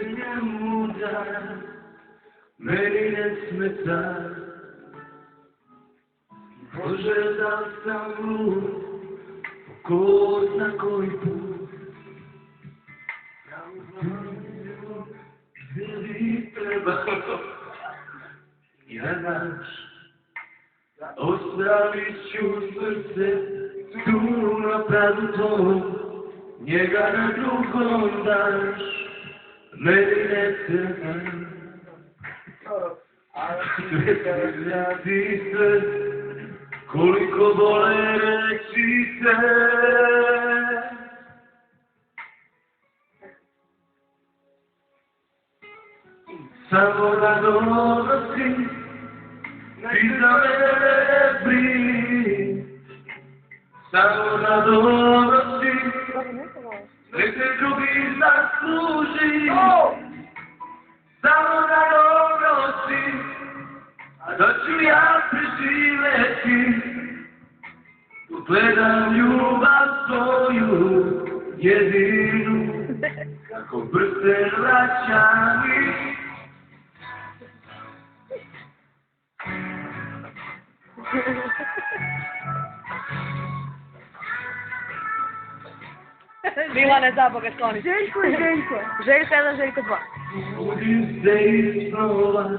njemu da meni ne smeta. Bože, da sam lud, ko zna koji put. Ja uzmanju, gdje bi trebao. Ja znaš, ostavit ću srce tu na pravu tom. Njega na drugom daš, meni ne trebam. Sve se radi sve, koliko bole reći se. Samo da dobro si, ti za mene brini. Samo da dobro si, nek se drugi zasluži. Samo da dobro si, a da ću ja preživeti. Gledam ljubav svoju jedinu, kako prsten vraća mi. Milane, za Boga, skloni. Željko i Željko. Željko 1, Željko 2. Budim se iz snova,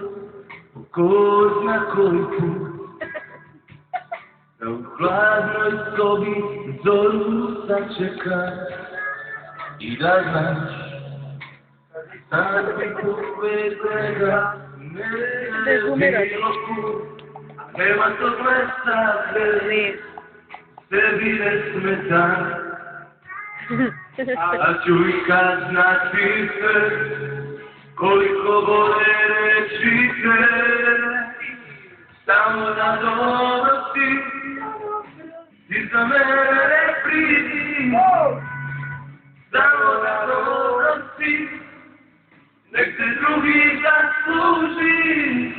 ko zna koji put. Da u hladnoj sobi zoru sačeka. I da znaš, sad bi kupet gleda, ne bilo kud. Nema tog mesta gdje sebi ne smeta. A ću i kad znati sve, koliko bole reći se. Samo da dobro si, ti za mene ne pridi. Samo da dobro si, nek se drugi zasluži.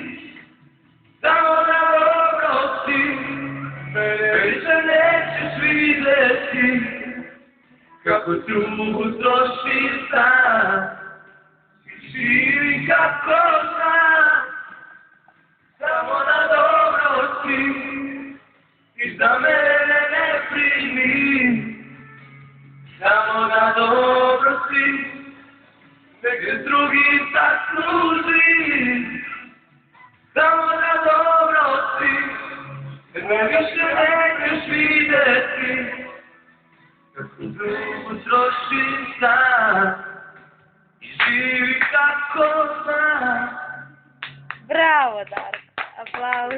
Samo da dobro si, mene više nećeš vidjeti. Kako trubu troši sam, živi kako sam. Samo da dobro si, i za mene ne primi. Samo da dobro si, nek se drugi zasluži. Samo da dobro si, nek me više nećeš vidjeti. Kako drugu troši sam i živi kako zna. Bravo, Darko. Aplauz.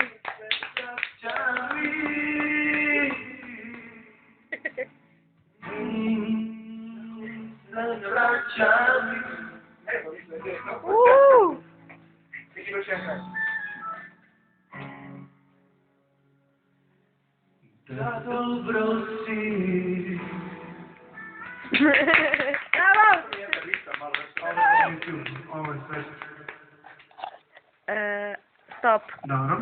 Da dobro si. Bravo! Ovo je sve. Stop. Dobro.